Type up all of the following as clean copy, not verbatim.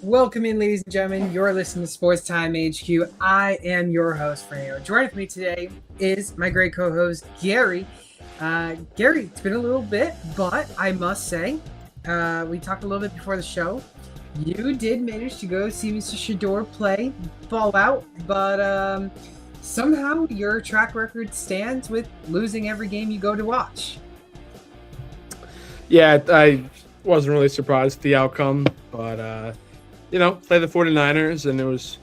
Welcome in, ladies and gentlemen. You're listening to Sports Time HQ. I am your host, Fernando. Joining with me today is my great co-host, Gary. Gary, it's been a little bit, but I must say, we talked a little bit before the show. You did manage to go see Mr. Shador play Fallout, but somehow your track record stands with losing every game you go to watch. Yeah, I wasn't really surprised at the outcome, but, play the 49ers, and it was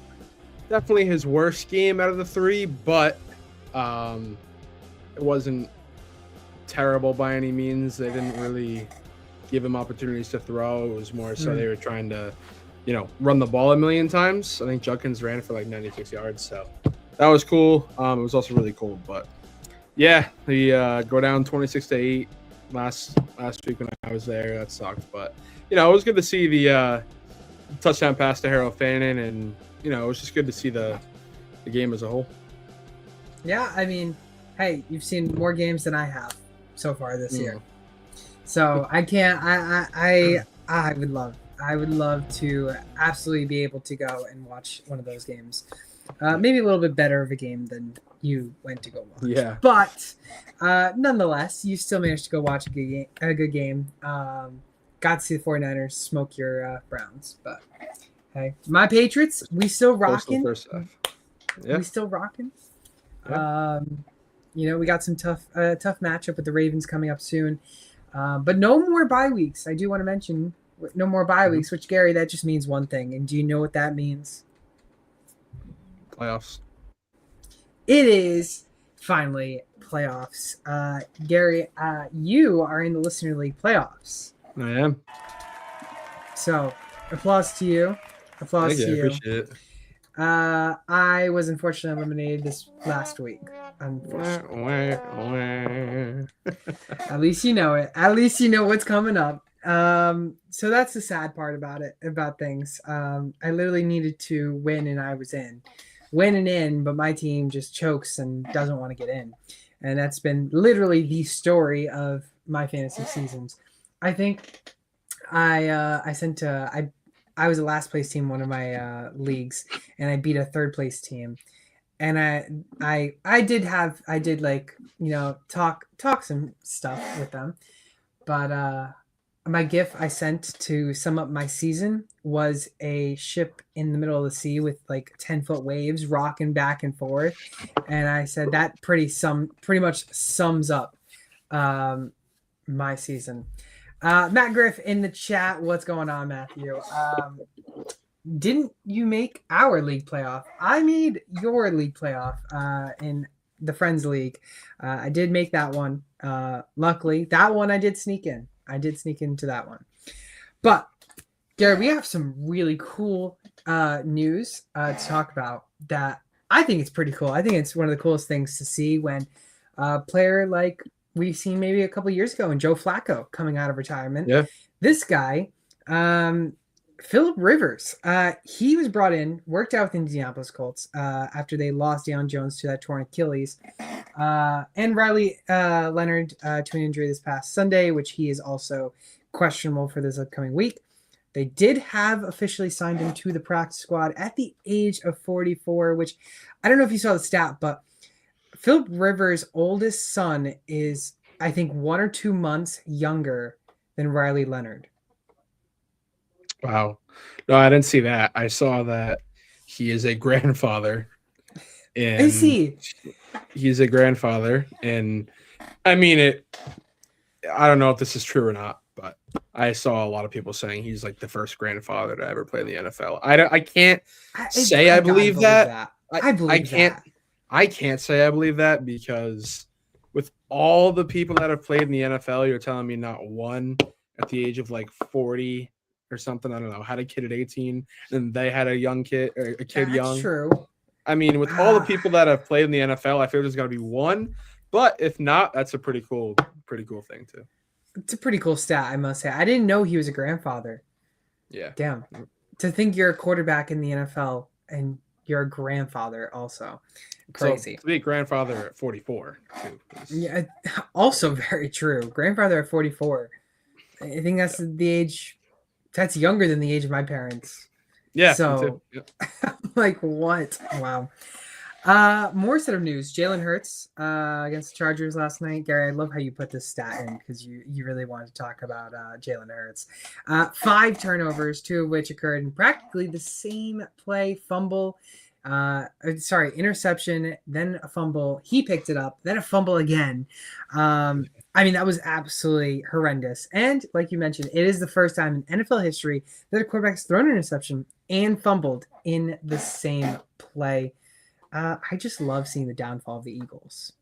definitely his worst game out of the three, but it wasn't terrible by any means. They didn't really give him opportunities to throw. It was more so they were trying to, run the ball a million times. I think Judkins ran for like 96 yards, so that was cool. It was also really cold, but yeah, the go down 26-8 last week when I was there. That sucked, but it was good to see the touchdown pass to Harold Fannin, and it was just good to see the game as a whole. Yeah, I mean, hey, you've seen more games than I have so far this year, so I can't. I would love to absolutely be able to go and watch one of those games. Maybe a little bit better of a game than you went to go watch. Yeah, but nonetheless, you still managed to go watch a good game. Got to see the 49ers smoke your Browns, but hey, my Patriots, we still rocking. Yeah. We still rocking. Yeah. We got some tough matchup with the Ravens coming up soon, but no more bye weeks. I do want to mention no more bye weeks, which, Gary, that just means one thing. And do you know what that means? Playoffs. It is finally playoffs. Gary, you are in the Listener League playoffs. I am. So, applause to you. Applause to you. Appreciate it. I was unfortunately eliminated this last week. Unfortunately. At least you know it. At least you know what's coming up. So that's the sad part about things. I literally needed to win, and I was in, but my team just chokes and doesn't want to get in. And that's been literally the story of my fantasy seasons. I think I was a last place team in one of my leagues, and I beat a third place team. And I did talk some stuff with them, but my GIF I sent to sum up my season was a ship in the middle of the sea with like 10-foot waves rocking back and forth, and I said that pretty much sums up my season. Matt Griff in the chat, what's going on, Matthew? Didn't you make our league playoff? I made your league playoff in the Friends League. I did make that one. Luckily, that one I did sneak in. I did sneak into that one. But, Gary, we have some really cool news to talk about that I think it's pretty cool. I think it's one of the coolest things to see when a player like we've seen maybe a couple years ago and Joe Flacco coming out of retirement. Yeah. This guy, Phillip Rivers, he was brought in, worked out with Indianapolis Colts after they lost Deion Jones to that torn Achilles, and Riley Leonard to an injury this past Sunday, which he is also questionable for this upcoming week. They did have officially signed him to the practice squad at the age of 44, which I don't know if you saw the stat, but Phillip Rivers' oldest son is, I think, 1 or 2 months younger than Riley Leonard. Wow. No, I didn't see that. I saw that he is a grandfather. And is he? He's a grandfather. And I mean I don't know if this is true or not, but I saw a lot of people saying he's like the first grandfather to ever play in the NFL. I can't say I believe that. I can't say I believe that because with all the people that have played in the NFL, you're telling me not one at the age of like 40 or something, I don't know, had a kid at 18 and they had a young kid or a kid young. That's true. I mean, with all the people that have played in the NFL, I feel there's got to be one, but if not, that's a pretty cool thing too. It's a pretty cool stat, I must say. I didn't know he was a grandfather. Yeah. Damn. To think you're a quarterback in the NFL and you're a grandfather also. Crazy. So, to be a grandfather at 44 too. Yeah, also very true. Grandfather at 44. I think that's the age. That's younger than the age of my parents. Yeah, me too. So, Yep. like, what? Wow. More set of news. Jalen Hurts against the Chargers last night. Gary, I love how you put this stat in because you really wanted to talk about Jalen Hurts. 5 turnovers, 2 of which occurred in practically the same play. Fumble, interception, then a fumble. He picked it up, then a fumble again. I mean, that was absolutely horrendous. And like you mentioned, it is the first time in NFL history that a quarterback's thrown an interception and fumbled in the same play. I just love seeing the downfall of the Eagles.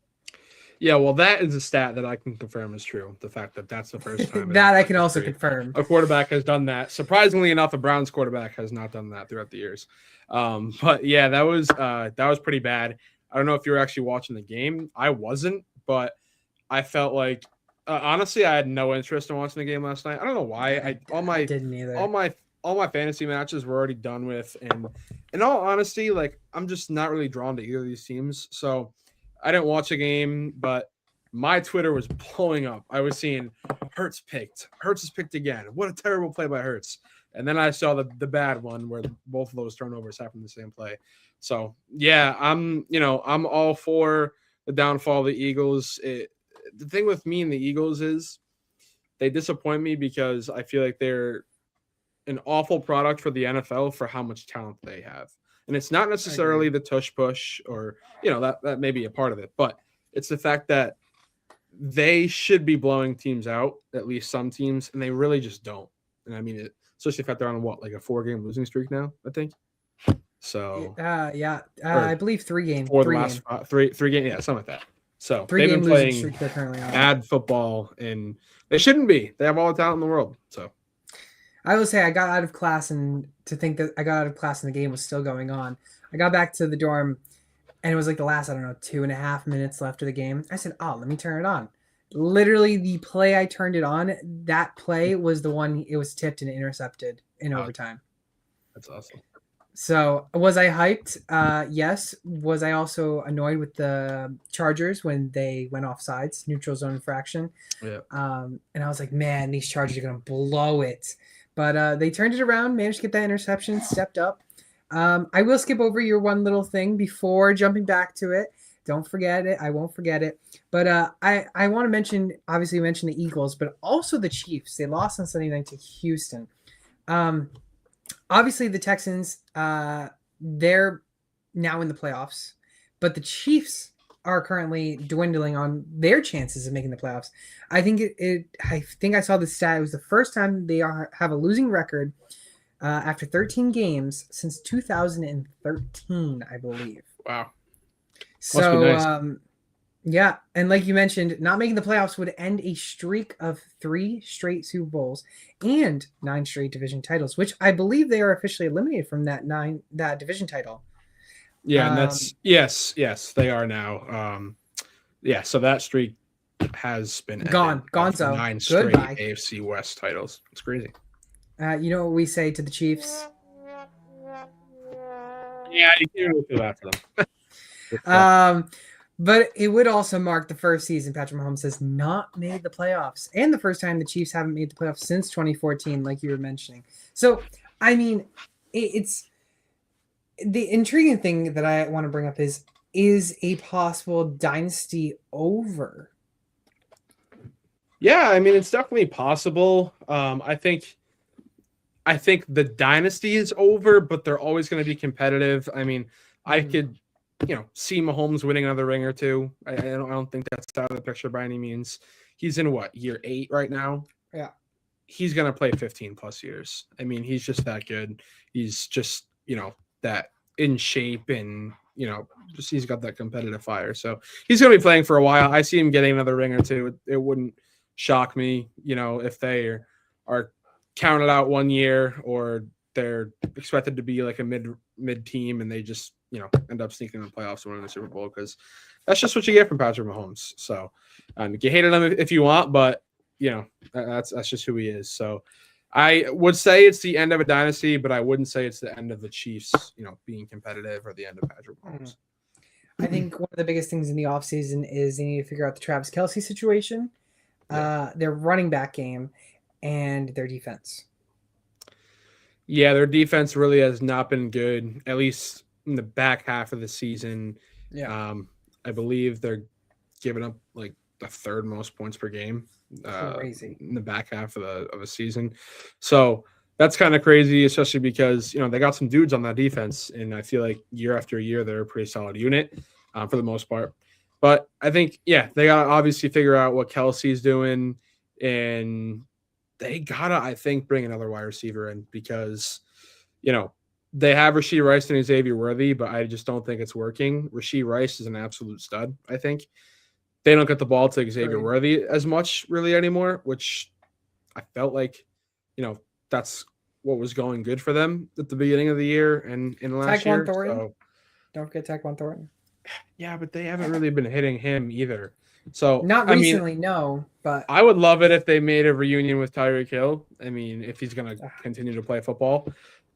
Yeah, well, that is a stat that I can confirm is true. The fact that that's the first time that I can also confirm. A quarterback has done that. Surprisingly enough, a Browns quarterback has not done that throughout the years. But yeah, that was pretty bad. I don't know if you were actually watching the game. I wasn't, but I felt like honestly, I had no interest in watching the game last night. I don't know why. I didn't either. All my fantasy matches were already done with, and in all honesty, like I'm just not really drawn to either of these teams. So I didn't watch a game, but my Twitter was blowing up. I was seeing Hurts is picked again. What a terrible play by Hurts. And then I saw the bad one where both of those turnovers happened in the same play. So yeah, I'm all for the downfall of the Eagles. The thing with me and the Eagles is they disappoint me because I feel like they're an awful product for the NFL for how much talent they have. And it's not necessarily the tush push or, that may be a part of it, but it's the fact that they should be blowing teams out, at least some teams, and they really just don't. And I mean, especially if they're on like a 4-game losing streak now, I think. So, I believe 3 games. For the last 3 games, yeah, something like that. So they've been playing bad football, and they shouldn't be. They have all the talent in the world. So I will say I got out of class, and to think that I got out of class and the game was still going on. I got back to the dorm, and it was like the last, 2.5 minutes left of the game. I said, oh, let me turn it on. Literally the play I turned it on, that play was the one it was tipped and intercepted in overtime. That's awesome. So was I hyped? Yes. Was I also annoyed with the Chargers when they went off sides, neutral zone infraction? Yeah. And I was like, man, these Chargers are going to blow it. But they turned it around, managed to get that interception, stepped up. I will skip over your one little thing before jumping back to it. Don't forget it. I won't forget it. But I want to mention, obviously you mentioned the Eagles, but also the Chiefs. They lost on Sunday night to Houston. Obviously the Texans, they're now in the playoffs, but the Chiefs are currently dwindling on their chances of making the playoffs. I think I saw the stat. It was the first time they have a losing record after 13 games since 2013, I believe. Wow. So, nice. Yeah. And like you mentioned, not making the playoffs would end a streak of 3 straight Super Bowls and 9 straight division titles, which I believe they are officially eliminated from that division title. Yeah. And that's, yes, they are now. So that streak has been gone. So 9 straight AFC West titles. It's crazy. You know what we say to the Chiefs? Yeah, you can't really feel that for them. But it would also mark the first season Patrick Mahomes has not made the playoffs, and the first time the Chiefs haven't made the playoffs since 2014, like you were mentioning. So, I mean, it's the intriguing thing that I want to bring up is a possible dynasty over? Yeah, I mean, it's definitely possible. I think the dynasty is over, but they're always going to be competitive. I mean, I could, see Mahomes winning another ring or two. I don't think that's out of the picture by any means. He's in year 8 right now? Yeah. He's going to play 15 plus years. I mean, he's just that good. He's just, that in shape and, he's got that competitive fire. So he's going to be playing for a while. I see him getting another ring or two. It wouldn't shock me, if they are counted out 1 year or they're expected to be like a mid team and they just, end up sneaking in the playoffs and winning the Super Bowl, because that's just what you get from Patrick Mahomes. So you can hate him if you want, but that's just who he is. So I would say it's the end of a dynasty, but I wouldn't say it's the end of the Chiefs, being competitive, or the end of Patrick Mahomes. I think one of the biggest things in the offseason is they need to figure out the Travis Kelce situation, their running back game, and their defense. Yeah, their defense really has not been good, at least in the back half of the season. Yeah. I believe they're giving up like the third most points per game Crazy. in the back half of the season. So that's kind of crazy, especially because they got some dudes on that defense, and I feel like year after year they're a pretty solid unit for the most part. But I think they got to obviously figure out what Kelsey's doing, and they gotta, I think, bring another wide receiver in because, they have Rashee Rice and Xavier Worthy, but I just don't think it's working. Rashee Rice is an absolute stud, I think. They don't get the ball to Xavier Worthy as much really anymore, which I felt like, that's what was going good for them at the beginning of the year and in last year. So, don't forget Taquan Thornton. Yeah, but they haven't really been hitting him either. So not recently, no. But I would love it if they made a reunion with Tyreek Hill. I mean, if he's going to continue to play football,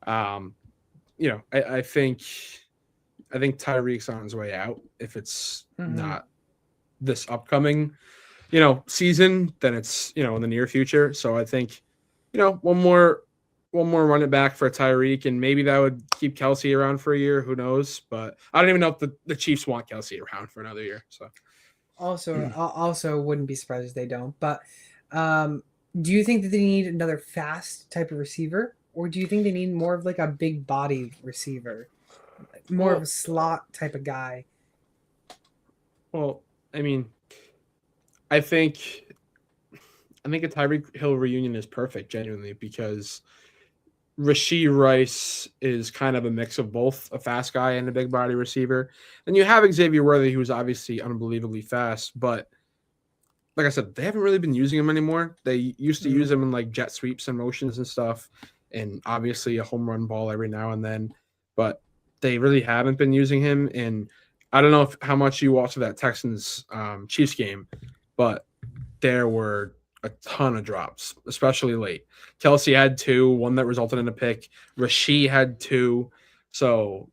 I think Tyreek's on his way out. If it's not this upcoming, season, then it's in the near future. So I think, one more run it back for Tyreek, and maybe that would keep Kelsey around for a year. Who knows? But I don't even know if the Chiefs want Kelsey around for another year. So. Also wouldn't be surprised if they don't. But do you think that they need another fast type of receiver, or do you think they need more of like a big body receiver, more of a slot type of guy? Well, I mean, I think a Tyreek Hill reunion is perfect, genuinely, because Rashee Rice is kind of a mix of both a fast guy and a big body receiver. And you have Xavier Worthy, who's obviously unbelievably fast, but like I said, they haven't really been using him anymore. They used to use him in like jet sweeps and motions and stuff, and obviously a home run ball every now and then, but they really haven't been using him. And I don't know how much you watched that Texans Chiefs game, but there were a ton of drops, especially late. Kelsey had 2, one that resulted in a pick. Rashee had 2. So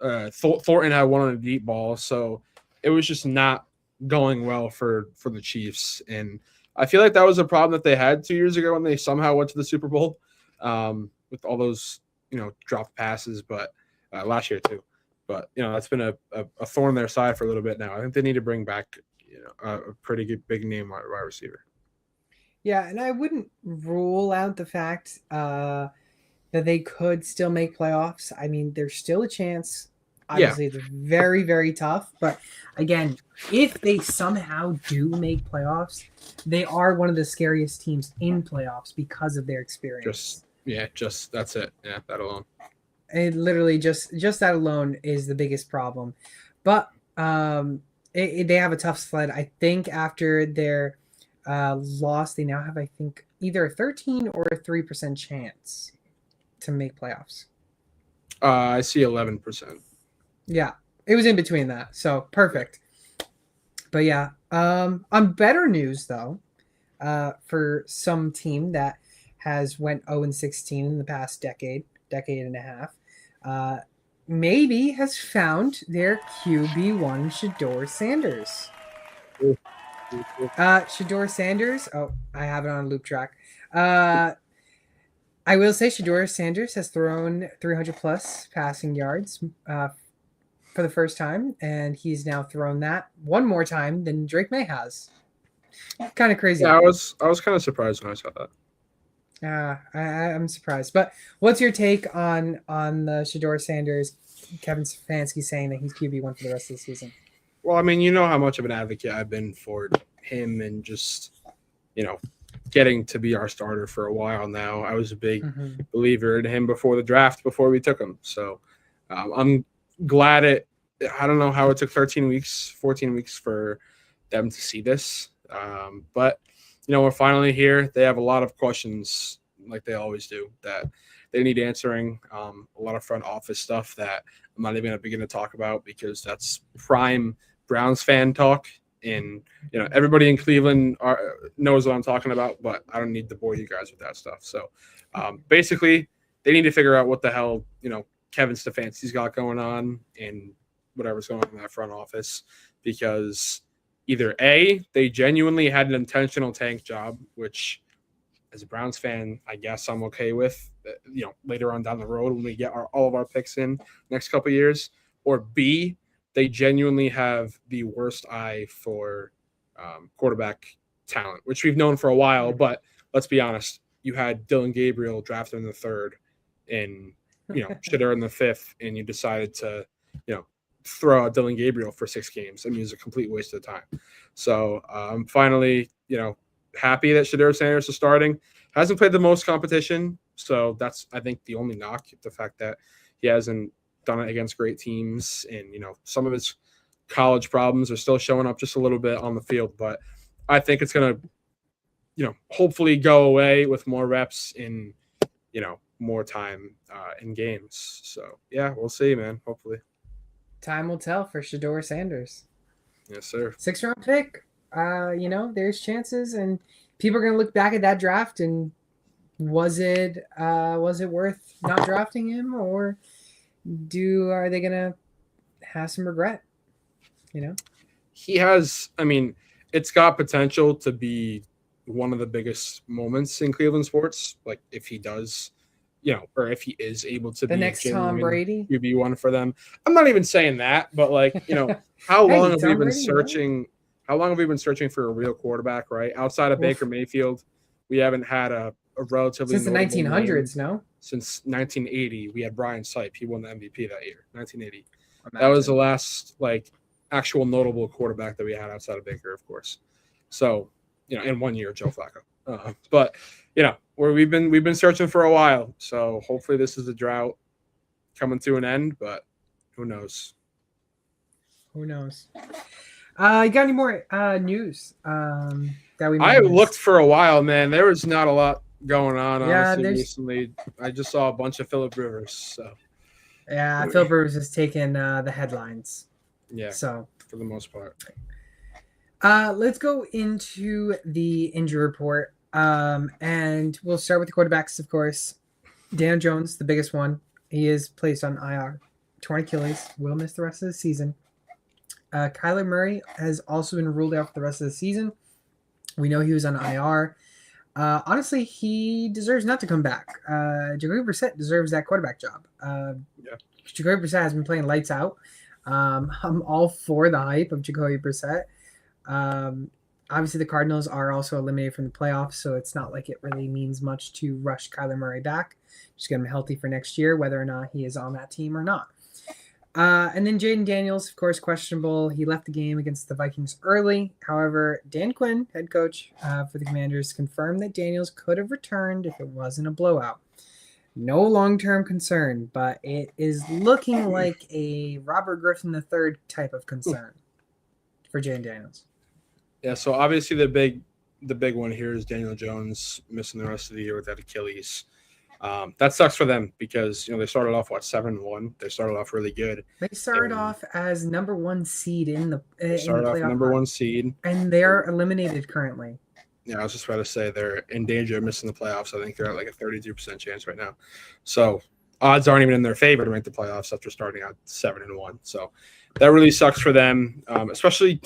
Thornton had 1 on a deep ball. So it was just not going well for the Chiefs. And I feel like that was a problem that they had 2 years ago when they somehow went to the Super Bowl with all those, dropped passes, but last year too. But, that's been a thorn in their side for a little bit now. I think they need to bring back, a pretty good big name wide receiver. Yeah, and I wouldn't rule out the fact that they could still make playoffs. I mean, there's still a chance. Obviously, it's very, very tough. But again, if they somehow do make playoffs, they are one of the scariest teams in playoffs because of their experience. Just that's it. Yeah, that alone. It literally just that alone is the biggest problem. But they have a tough sled. I think after their loss, they now have, I think, either a 13 or a 3% chance to make playoffs. I see 11%. Yeah, it was in between that, so perfect. But yeah, on better news though, for some team that has went 0-16 in the past decade and a half, maybe has found their QB1 Shedeur Sanders. Shedeur Sanders. Oh, I have it on a loop track. I will say Shedeur Sanders has thrown 300 plus passing yards for the first time, and he's now thrown that one more time than Drake May has. Kind of crazy. Yeah, I was kind of surprised when I saw that. I'm surprised. But what's your take on the Shedeur Sanders? Kevin Stefanski saying that he's QB1 for the rest of the season. Well, I mean, you know how much of an advocate I've been for him and just, getting to be our starter for a while now. I was a big believer in him before the draft, before we took him. So I'm glad I don't know how it took 14 weeks for them to see this. But, we're finally here. They have a lot of questions, like they always do, that they need answering. A lot of front office stuff that I'm not even going to begin to talk about because that's prime Browns fan talk. And, everybody in Cleveland knows what I'm talking about, but I don't need to bore you guys with that stuff. So basically, they need to figure out what the hell, Kevin Stefanski's got going on and whatever's going on in that front office, because either A, they genuinely had an intentional tank job, which as a Browns fan, I guess I'm okay with, later on down the road when we get all of our picks in next couple of years. Or B, they genuinely have the worst eye for quarterback talent, which we've known for a while. But let's be honest, you had Dylan Gabriel drafted in the 3rd and, Shedeur in the 5th, and you decided to, throw out Dylan Gabriel for 6 games. I mean, it's a complete waste of time. So I'm finally, happy that Shedeur Sanders is starting. Hasn't played the most competition, so that's, I think, the only knock, the fact that he hasn't done it against great teams, and some of his college problems are still showing up just a little bit on the field. But I think it's gonna, hopefully go away with more reps in, more time in games. So yeah, we'll see, man. Hopefully, time will tell for Shedeur Sanders. Yes, sir. 6th-round pick. There's chances, and people are going to look back at that draft and was it worth not drafting him, or are they going to have some regret? He has, I mean, it's got potential to be one of the biggest moments in Cleveland sports. Like if he does, or if he is able to be the next Tom Brady QB1 for them. I'm not even saying that, but how long have we been searching? Right? How long have we been searching for a real quarterback, right? Outside of Baker Mayfield, we haven't had a relatively since the 1900s, no? Since 1980, we had Brian Sipe. He won the MVP that year, 1980. Imagine. That was the last actual notable quarterback that we had outside of Baker, of course. So, in 1 year, Joe Flacco. But we've been searching for a while. So hopefully this is a drought coming to an end, but who knows? Who knows? You got any more news that we? I looked for a while, man. There was not a lot going on. Honestly, recently. I just saw a bunch of Phillip Rivers. So yeah, Phillip Rivers has taken the headlines. Yeah. So for the most part. Let's go into the injury report. And we'll start with the quarterbacks, of course. Dan Jones, the biggest one. He is placed on IR. Torn Achilles, will miss the rest of the season. Kyler Murray has also been ruled out for the rest of the season. We know he was on IR. Honestly, he deserves not to come back. Jacoby Brissett deserves that quarterback job. Jacoby Brissett has been playing lights out. I'm all for the hype of Jacoby Brissett. Obviously, the Cardinals are also eliminated from the playoffs, so it's not like it really means much to rush Kyler Murray back. Just get him healthy for next year, whether or not he is on that team or not. And then Jaden Daniels, of course, questionable. He left the game against the Vikings early. However, Dan Quinn, head coach for the Commanders, confirmed that Daniels could have returned if it wasn't a blowout. No long-term concern, but it is looking like a Robert Griffin III type of concern for Jaden Daniels. Yeah, so obviously the big one here is Daniel Jones missing the rest of the year with that Achilles. That sucks for them because they started off 7-1. They started off really good. They started off as number 1 seed in the number 1 seed, and they're eliminated currently. Yeah, I was just about to say they're in danger of missing the playoffs. I think they're at a 32% chance right now. So odds aren't even in their favor to make the playoffs after starting out 7-1. So that really sucks for them, especially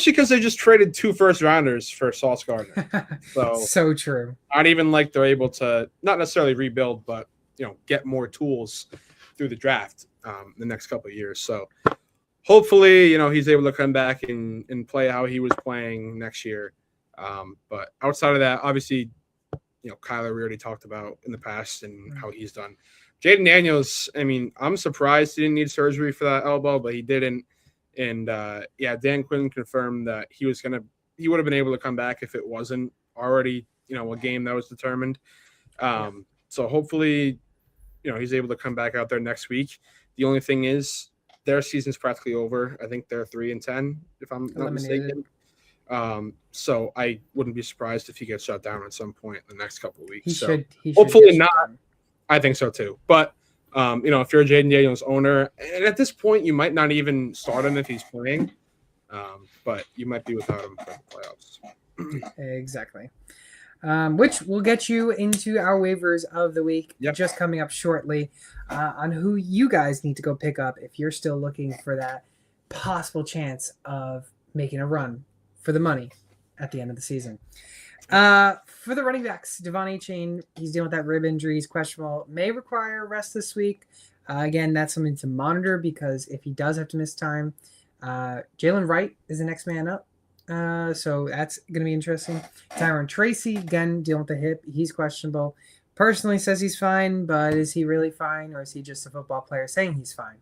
because they just traded 2 first-rounders for Sauce Gardner. So true. Not even they're able to not necessarily rebuild, but get more tools through the draft the next couple of years. So hopefully, he's able to come back and play how he was playing next year. But outside of that, obviously, Kyler we already talked about in the past and how he's done. Jaden Daniels, I mean, I'm surprised he didn't need surgery for that elbow, but he didn't. And Dan Quinn confirmed that he would have been able to come back if it wasn't already, a game that was determined. So hopefully, he's able to come back out there next week. The only thing is their season's practically over. I think they're 3-10, if I'm not mistaken. So I wouldn't be surprised if he gets shut down at some point in the next couple of weeks. He should hopefully not. I think so too. But if you're a Jaden Daniels owner, and at this point you might not even start him if he's playing, but you might be without him for the playoffs. Exactly. Which will get you into our waivers of the week, just coming up shortly, on who you guys need to go pick up if you're still looking for that possible chance of making a run for the money at the end of the season. For the running backs, Devon Achane, he's dealing with that rib injury. He's questionable. May require rest this week. Again, that's something to monitor because if he does have to miss time, Jalen Wright is the next man up. So that's going to be interesting. Tyron Tracy, again, dealing with the hip. He's questionable. Personally says he's fine, but is he really fine, or is he just a football player saying he's fine?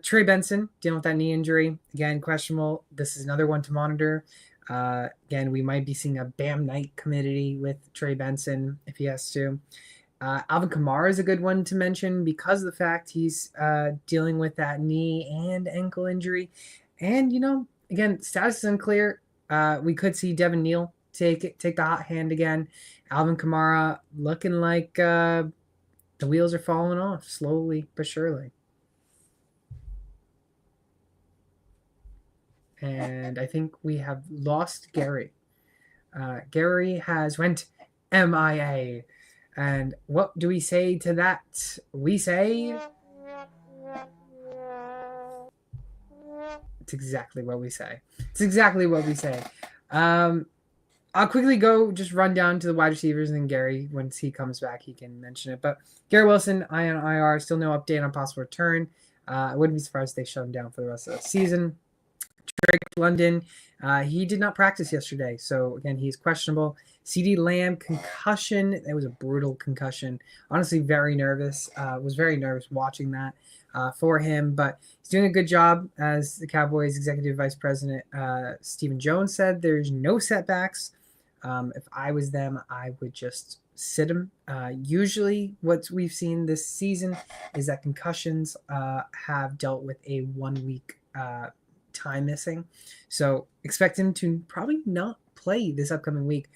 Trey Benson, dealing with that knee injury. Again, questionable. This is another one to monitor. Again, we might be seeing a Bam Knight committee with Trey Benson if he has to. Alvin Kamara is a good one to mention because of the fact he's dealing with that knee and ankle injury. And, again, status is unclear. We could see Devin Neal take the hot hand again. Alvin Kamara looking like the wheels are falling off slowly but surely. And I think we have lost Gary. Gary has went MIA. And what do we say to that? We say it's exactly what we say. It's exactly what we say. I'll quickly just run down to the wide receivers, and then Gary, once he comes back, he can mention it. But Gary Wilson, on IR, still no update on possible return. I wouldn't be surprised if they shut him down for the rest of the season. Drake London, he did not practice yesterday, so again, he's questionable. CeeDee Lamb, concussion. It was a brutal concussion. Honestly, very nervous. Was very nervous watching that for him, but he's doing a good job. As the Cowboys executive vice president Stephen Jones said, there's no setbacks. If I was them, I would just sit him. Usually what we've seen this season is that concussions have dealt with a 1 week time missing. So expect him to probably not play this upcoming week.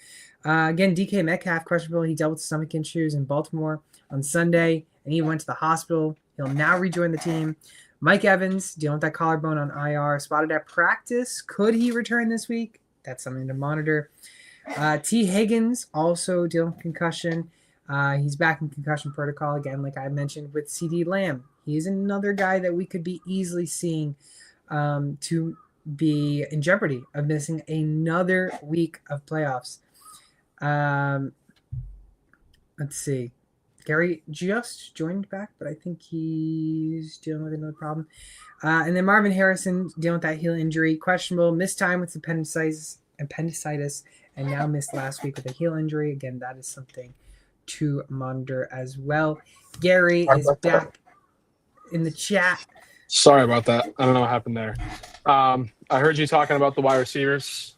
Again, DK Metcalf, questionable. He dealt with stomach issues in Baltimore on Sunday, and he went to the hospital. He'll now rejoin the team. Mike Evans, dealing with that collarbone on IR, spotted at practice. Could he return this week? That's something to monitor. T. Higgins, also dealing with concussion. He's back in concussion protocol again, like I mentioned with CeeDee Lamb. He's another guy that we could be easily seeing to be in jeopardy of missing another week of playoffs. Let's see. Gary just joined back, but I think he's dealing with another problem. And then Marvin Harrison dealing with that heel injury, questionable, missed time with appendicitis, and now missed last week with a heel injury. Again, that is something to monitor as well. Gary is back in the chat. Sorry about that. I don't know what happened there. I heard you talking about the wide receivers.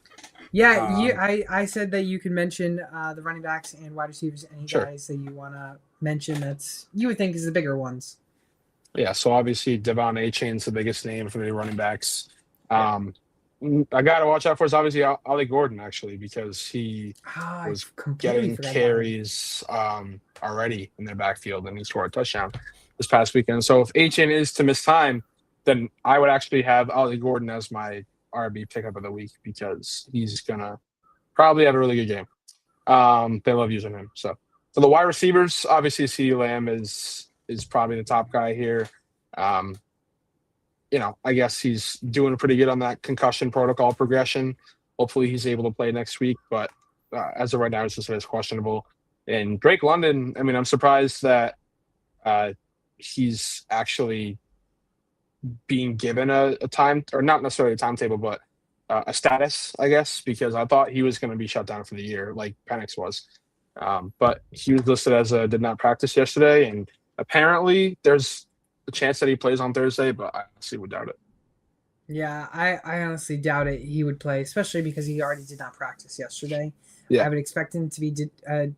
Yeah, I said that you can mention the running backs and wide receivers. Any guys that you want to mention that's you would think is the bigger ones? Yeah, so obviously Devon Achane's the biggest name for the running backs. I got to watch out for is obviously Ollie Gordon, actually, because he was getting carries already in their backfield, and he scored a touchdown this past weekend. So if Achane is to miss time, then I would actually have Ollie Gordon as my RB pickup of the week because he's going to probably have a really good game. They love using him. So for the wide receivers, obviously CeeDee Lamb is probably the top guy here. I guess he's doing pretty good on that concussion protocol progression. Hopefully he's able to play next week, but as of right now, it's just as questionable. And Drake London, I mean, I'm surprised that he's actually being given a time, or not necessarily a timetable, but a status, I guess, because I thought he was going to be shut down for the year, like Penix was. But he was listed as did not practice yesterday, and apparently there's a chance that he plays on Thursday, but I honestly would doubt it. Yeah, I honestly doubt it he would play, especially because he already did not practice yesterday. Yeah. I would expect him to be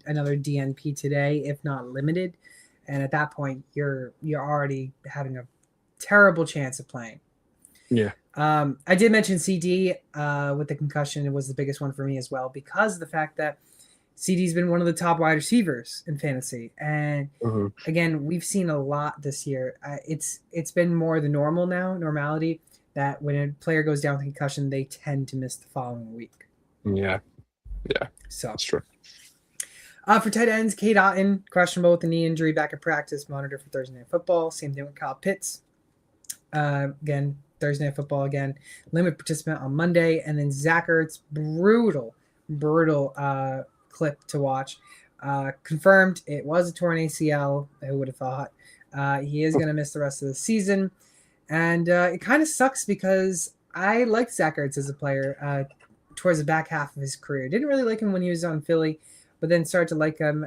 another DNP today, if not limited. And at that point, you're already having a terrible chance of playing. Yeah. I did mention CD with the concussion. It was the biggest one for me as well because of the fact that CD's been one of the top wide receivers in fantasy. And again, we've seen a lot this year. It's been more the normality that when a player goes down with concussion, they tend to miss the following week. Yeah. So that's true. For tight ends, Cade Otton, questionable with the knee injury, back in practice, monitor for Thursday Night Football. Same thing with Kyle Pitts. Again, Thursday Night Football again. Limited participant on Monday. And then Zach Ertz, brutal brutal clip to watch. Confirmed it was a torn ACL. Who would have thought? He is going to miss the rest of the season. And it kind of sucks because I liked Zach Ertz as a player towards the back half of his career. Didn't really like him when he was on Philly, but then started to like him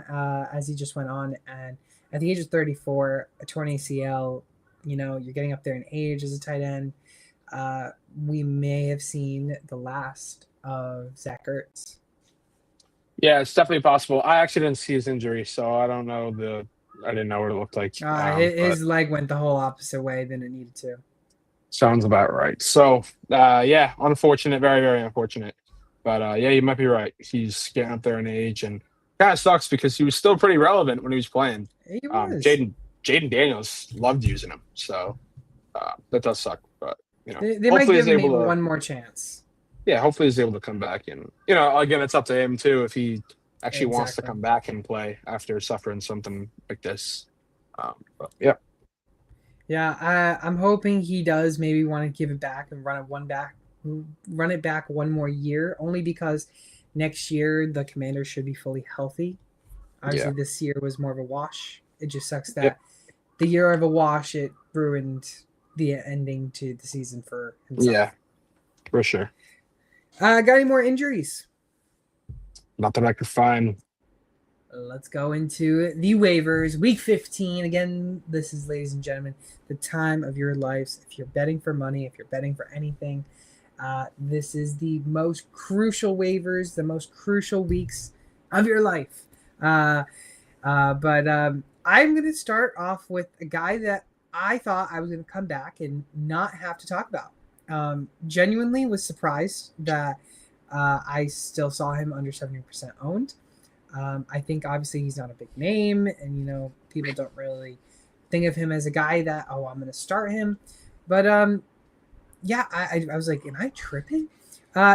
as he just went on. And at the age of 34, a torn ACL, you're getting up there in age as a tight end. We may have seen the last of Zach Ertz. Yeah, it's definitely possible. I actually didn't see his injury, so I don't know I didn't know what it looked like. His leg went the whole opposite way than it needed to. Sounds about right. So, yeah, unfortunate, very, very unfortunate. But, yeah, you might be right. He's getting up there in age, and kind of sucks because he was still pretty relevant when he was playing. He was. Jaden Daniels loved using him, so that does suck. But, they might give him maybe one more chance. Yeah, hopefully he's able to come back. And, again, it's up to him, too, if he actually wants to come back and play after suffering something like this. But, yeah. Yeah, I'm hoping he does maybe want to give it back and run it back one more year, only because next year the Commanders should be fully healthy. Obviously, this year was more of a wash. It just sucks that the year of a wash, it ruined the ending to the season for himself. Yeah, for sure. Got any more injuries? Not that I could find. Let's go into the waivers. Week 15. Again, this is, ladies and gentlemen, the time of your lives. If you're betting for money, if you're betting for anything, this is the most crucial waivers, the most crucial weeks of your life. But I'm going to start off with a guy that I thought I was going to come back and not have to talk about. Genuinely was surprised that I still saw him under 70% owned. I think obviously he's not a big name, and people don't really think of him as a guy that I'm going to start him. But yeah, I was like, am I tripping?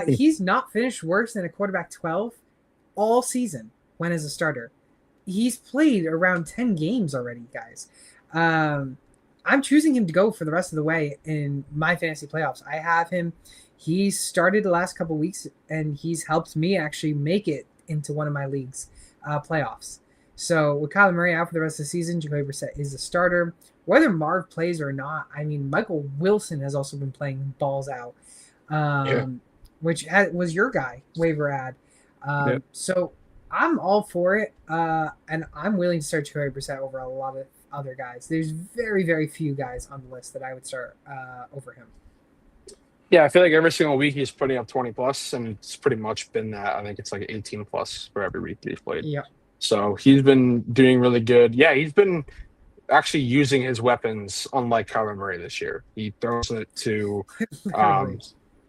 He's not finished worse than a quarterback 12 all season when as a starter. He's played around 10 games already, guys. I'm choosing him to go for the rest of the way in my fantasy playoffs. I have him. He's started the last couple weeks, and he's helped me actually make it into one of my leagues playoffs. So with Kyler Murray out for the rest of the season, Jacoby Brissett is the starter. Whether Marv plays or not, I mean, Michael Wilson has also been playing balls out, which was your guy, waiver ad. So I'm all for it, and I'm willing to start Jacoby Brissett over a lot of other guys. There's very, very few guys on the list that I would start over him. Yeah, I feel like every single week he's putting up 20 plus, and it's pretty much been that. I think it's like 18 plus for every week that he's played. Yeah. So he's been doing really good. Yeah, he's been actually using his weapons, unlike Kyler Murray this year. He throws it to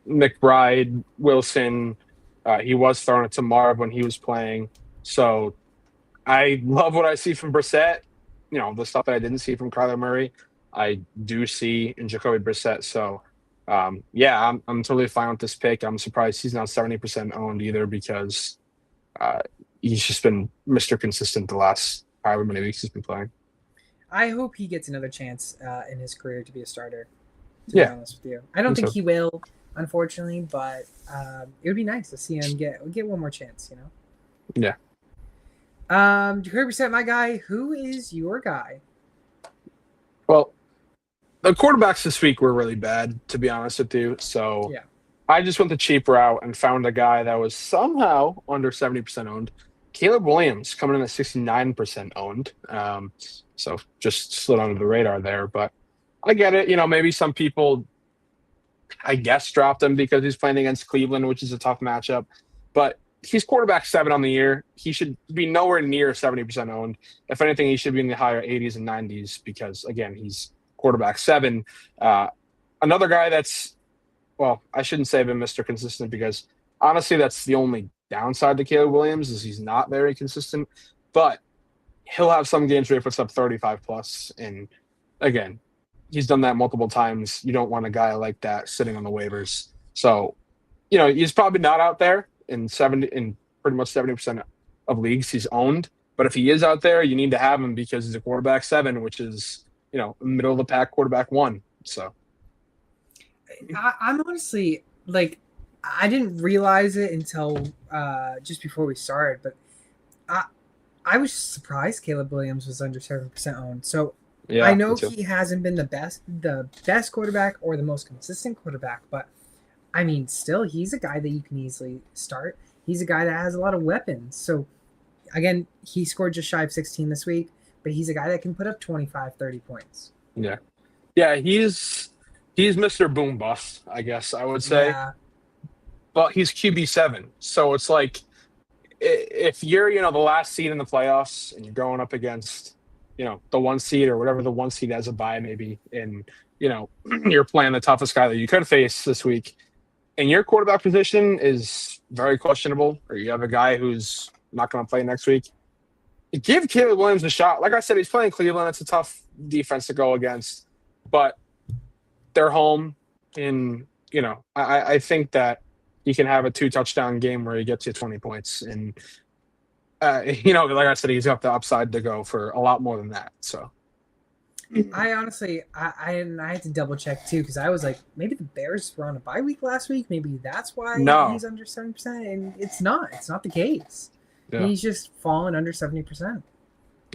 McBride, Wilson. He was throwing it to Marv when he was playing. So I love what I see from Brissett. The stuff that I didn't see from Kyler Murray, I do see in Jacoby Brissett. So, yeah, I'm totally fine with this pick. I'm surprised he's not 70% owned either, because he's just been Mr. Consistent the last however many weeks he's been playing. I hope he gets another chance in his career to be a starter, to be honest with you. I don't think he will, unfortunately, but it would be nice to see him get one more chance, Yeah. Jacoby Brissett, my guy. Who is your guy? Well, the quarterbacks this week were really bad, to be honest with you. So yeah. I just went the cheap route and found a guy that was somehow under 70% owned. Caleb Williams coming in at 69% owned. So just slid under the radar there. But I get it. Maybe some people, I guess, dropped him because he's playing against Cleveland, which is a tough matchup. But he's quarterback 7 on the year. He should be nowhere near 70% owned. If anything, he should be in the higher 80s and 90s because, again, he's quarterback 7. Another guy that's, well, I shouldn't say been Mr. Consistent, because honestly, that's the only downside to Caleb Williams is he's not very consistent. But he'll have some games where he puts up 35 plus. And again, he's done that multiple times. You don't want a guy like that sitting on the waivers. So, he's probably not out there in pretty much 70% of leagues he's owned. But if he is out there, you need to have him because he's a quarterback 7, which is, middle of the pack quarterback 1. So I'm honestly like, I didn't realize it until just before we started, but I was surprised Caleb Williams was under 7% owned. So I Yeah, me know too. he hasn't been the best quarterback or the most consistent quarterback, but I mean, still, he's a guy that you can easily start. He's a guy that has a lot of weapons. So again, he scored just shy of 16 this week, but he's a guy that can put up 25, 30 points. Yeah. Yeah, he's Mr. Boom Bust, I guess I would say. Yeah. But he's QB7. So it's like if you're, the last seed in the playoffs and you're going up against, the one seed or whatever the one seed has a bye maybe, and you're playing the toughest guy that you could face this week, and your quarterback position is very questionable, or you have a guy who's not going to play next week, give Caleb Williams a shot. Like I said, he's playing Cleveland. It's a tough defense to go against, but they're home. And, I think that he can have a 2-touchdown game where he gets you 20 points. And, like I said, he's got the upside to go for a lot more than that. So I honestly, I had to double check too, because I was like, maybe the Bears were on a bye week last week. Maybe that's why he's under 70%. And it's not. It's not the case. Yeah. He's just fallen under 70%.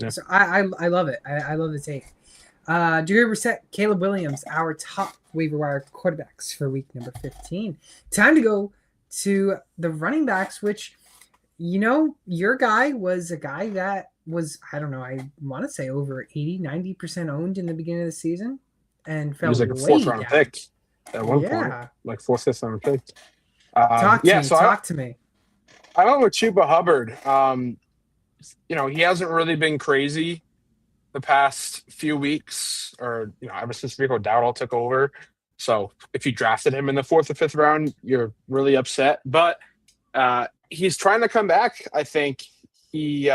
Yeah. So I love it. I love the take. Jacoby Brissett, Caleb Williams, our top waiver wire quarterbacks for week number 15. Time to go to the running backs, which, your guy was a guy that was, I don't know, I want to say over 80, 90% owned in the beginning of the season and fell he was like a 4th-round pick at one point, like 4th, 5th-round pick. Talk to me. I went with Chuba Hubbard. He hasn't really been crazy the past few weeks, or ever since Rico Dowdle took over. So if you drafted him in the 4th or 5th round, you're really upset. But he's trying to come back. I think he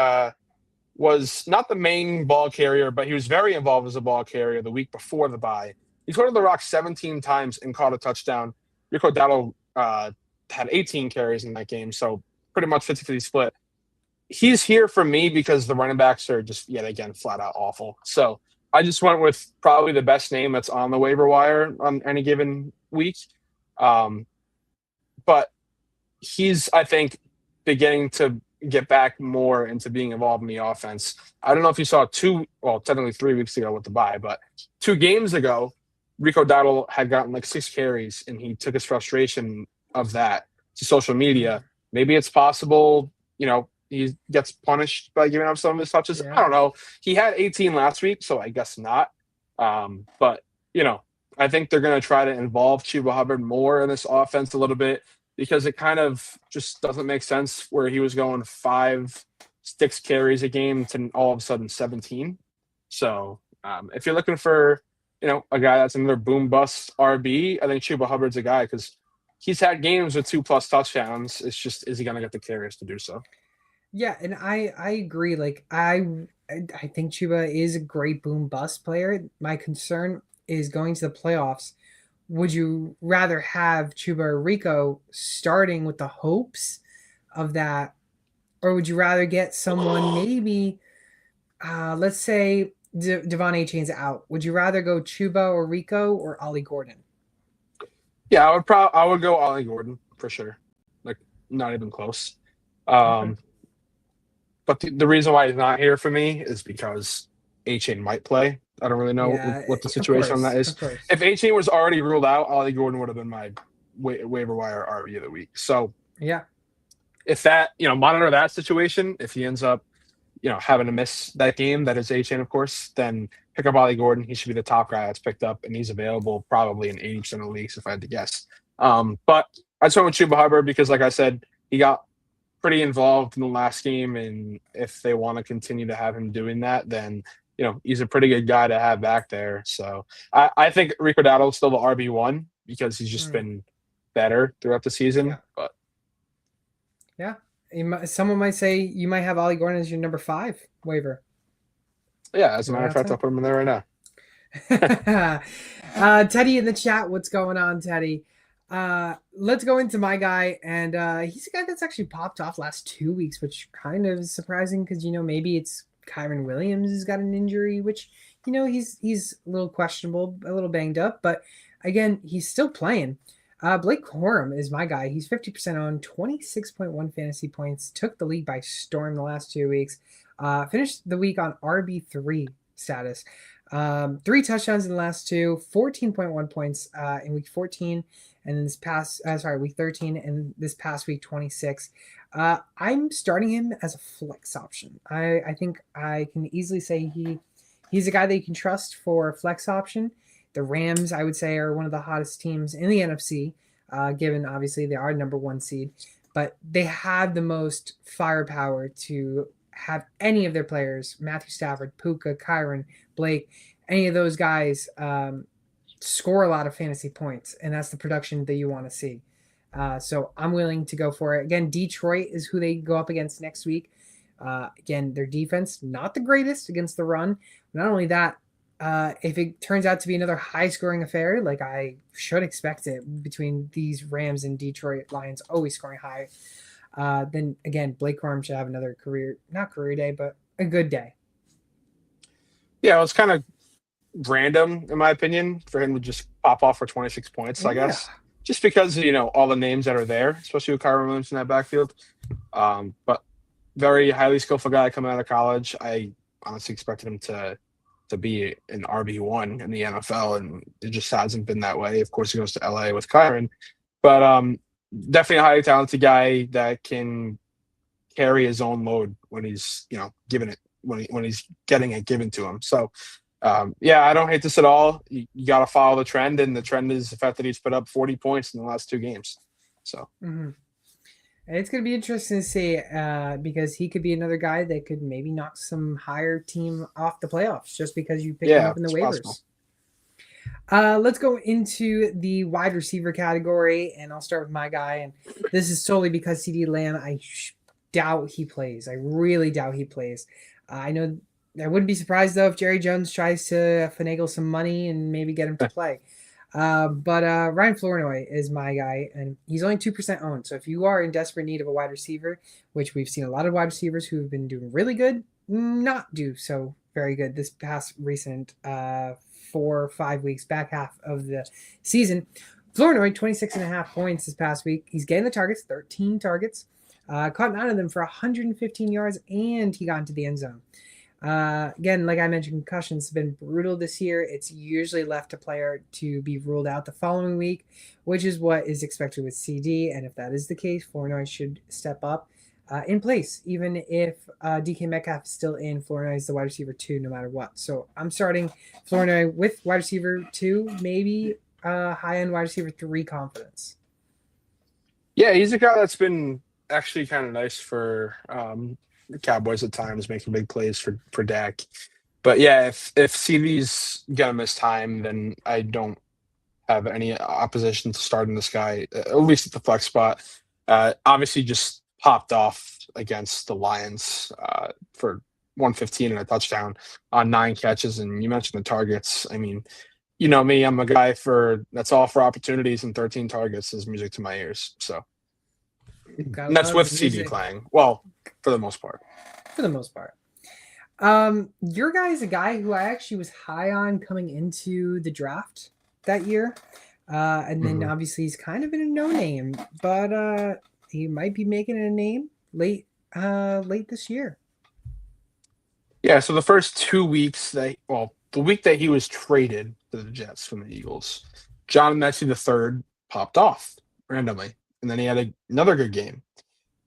was not the main ball carrier, but he was very involved as a ball carrier the week before the bye. He threw to the rock 17 times and caught a touchdown. Rico Dowdle had 18 carries in that game, so pretty much 50-50 split. He's here for me because the running backs are just, yet again, flat out awful. So I just went with probably the best name that's on the waiver wire on any given week. But he's, I think, beginning to get back more into being involved in the offense. I don't know if you saw technically 3 weeks ago with the bye, but 2 games ago, Rico Dowdle had gotten like 6 carries, and he took his frustration of that to social media. Maybe it's possible, he gets punished by giving up some of his touches. Yeah. I don't know. He had 18 last week, so I guess not. But, I think they're going to try to involve Chuba Hubbard more in this offense a little bit, because it kind of just doesn't make sense where he was going 5-6 carries a game to all of a sudden 17. So if you're looking for, a guy that's another boom bust RB, I think Chuba Hubbard's a guy, because he's had games with 2+ touchdowns. It's just, is he going to get the carries to do so? Yeah, and I agree. Like, I think Chuba is a great boom bust player. My concern is going to the playoffs. Would you rather have Chuba or Rico starting with the hopes of that, or would you rather get someone maybe, let's say Devon Achane's out? Would you rather go Chuba or Rico or Ollie Gordon? Yeah, I would go Ollie Gordon for sure. Like, not even close. Okay. But the reason why he's not here for me is because Achane might play. I don't really know what the situation on that is. If Achane was already ruled out, Ollie Gordon would have been my waiver wire RB of the week. So yeah, if that, monitor that situation. If he ends up, having to miss that game, that is Achane, of course, then pick up Ollie Gordon. He should be the top guy that's picked up, and he's available probably in 80% of the leagues if I had to guess. But I just went with Chuba Hubbard because, like I said, he got pretty involved in the last game, and if they want to continue to have him doing that, then he's a pretty good guy to have back there. So I think Rico Dowdle is still the RB1 because he's just been better throughout the season. Yeah. But yeah, someone might say you might have Ollie Gordon as your number 5 waiver. Yeah, as a matter of fact, I'll put him in there right now. Teddy in the chat, what's going on, Teddy? Let's go into my guy, and he's a guy that's actually popped off last 2 weeks, which kind of is surprising because maybe it's Kyron Williams has got an injury, which he's a little questionable, a little banged up, but again, he's still playing. Blake Corum is my guy. He's 50% on 26.1 fantasy points. Took the league by storm the last 2 weeks. Finished the week on RB3 status. 3 touchdowns in the last 2, 14.1 points in week 14, and then week 13, and this past week 26. I'm starting him as a flex option. I think I can easily say he's a guy that you can trust for a flex option. The Rams, I would say, are one of the hottest teams in the NFC, given obviously they are number 1 seed, but they have the most firepower to have any of their players, Matthew Stafford, Puka, Kyron, Blake, any of those guys score a lot of fantasy points, and that's the production that you want to see. So I'm willing to go for it. Again, Detroit is who they go up against next week. Again, their defense, not the greatest against the run. Not only that, if it turns out to be another high-scoring affair, like I should expect it between these Rams and Detroit Lions always scoring high, then again, Blake Corum should have another not career day, but a good day. Yeah, it's kind of random, in my opinion, for him to just pop off for 26 points, I guess. Just because, all the names that are there, especially with Kyron Williams in that backfield. But very highly skillful guy coming out of college. I honestly expected him to be an RB1 in the NFL, and it just hasn't been that way. Of course, he goes to LA with Kyron. But definitely a highly talented guy that can carry his own load when he's, given it, when he's getting it given to him. So, I don't hate this at all. You got to follow the trend, and the trend is the fact that he's put up 40 points in the last 2 games. So It's going to be interesting to see because he could be another guy that could maybe knock some higher team off the playoffs just because you picked him up in the waivers. Let's go into the wide receiver category, and I'll start with my guy. And this is solely because CeeDee Lamb, I doubt he plays. I really doubt he plays. I know I wouldn't be surprised, though, if Jerry Jones tries to finagle some money and maybe get him to play. But Ryan Flournoy is my guy, and he's only 2% owned. So if you are in desperate need of a wide receiver, which we've seen a lot of wide receivers who have been doing really good, not do so very good this past recent 4 or 5 weeks, back half of the season. Flournoy, 26.5 points this past week. He's getting the targets, 13 targets. Caught 9 of them for 115 yards, and he got into the end zone. Again, like I mentioned, concussions have been brutal this year. It's usually left a player to be ruled out the following week, which is what is expected with CD. And if that is the case, Flournoy should step up in place. Even if DK Metcalf is still in, Flournoy is the wide receiver 2 no matter what. So I'm starting Flournoy with wide receiver 2, maybe high-end wide receiver 3 confidence. Yeah, he's a guy that's been actually kind of nice for the Cowboys at times, making big plays for Dak. But yeah, if CD's gonna miss time, then I don't have any opposition to starting this guy, at least at the flex spot. Obviously just popped off against the Lions for 115 and a touchdown on 9 catches. And you mentioned the targets. I mean, you know me, I'm a guy that's all for opportunities, and 13 targets is music to my ears. So and that's with CD playing. Well, for the most part. Your guy is a guy who I actually was high on coming into the draft that year. And then obviously he's kind of been a no-name, but he might be making a name late this year. Yeah, so the first 2 weeks the week that he was traded to the Jets from the Eagles, John Mechie III popped off randomly. And then he had another good game.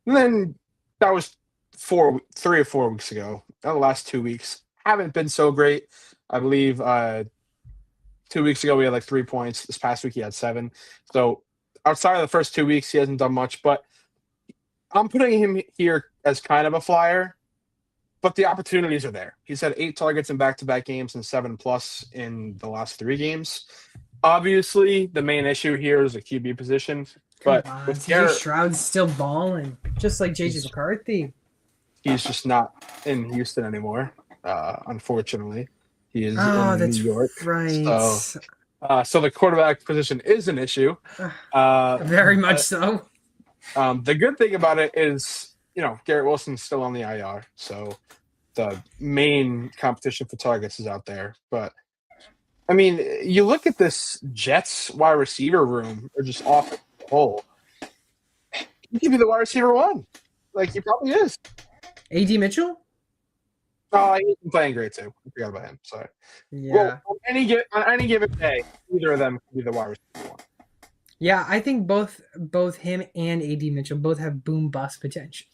And then that was 3 or 4 weeks ago. The last 2 weeks haven't been so great. I believe 2 weeks ago we had like 3 points. This past week he had 7. So outside of the first 2 weeks, he hasn't done much. But I'm putting him here as kind of a flyer. But the opportunities are there. He's had 8 targets in back-to-back games and 7+ in the last 3 games. Obviously, the main issue here is the QB position. But with CJ Stroud's still balling, just like JJ McCarthy. He's just not in Houston anymore, unfortunately. He is in New York. Right. So the quarterback position is an issue. Very much so. The good thing about it is, Garrett Wilson's still on the IR, so the main competition for targets is out there. But I mean, you look at this Jets wide receiver room, or just off the whole. He could be the wide receiver one. Like, he probably is. A.D. Mitchell? Oh, he's been playing great too. I forgot about him. Sorry. Yeah. Well, on any given day, either of them could be the wide receiver one. Yeah, I think both him and A.D. Mitchell both have boom bust potential.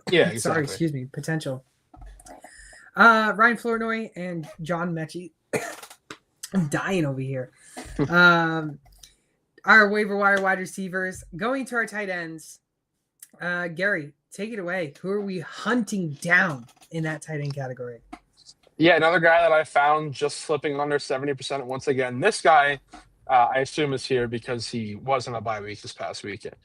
Yeah, exactly. Sorry, excuse me, potential. Ryan Flournoy and John Mechie. I'm dying over here. Our waiver wire wide receivers. Going to our tight ends. Gary, take it away. Who are we hunting down in that tight end category? Yeah, another guy that I found just slipping under 70% once again. This guy, I assume, is here because he wasn't a bye week this past weekend.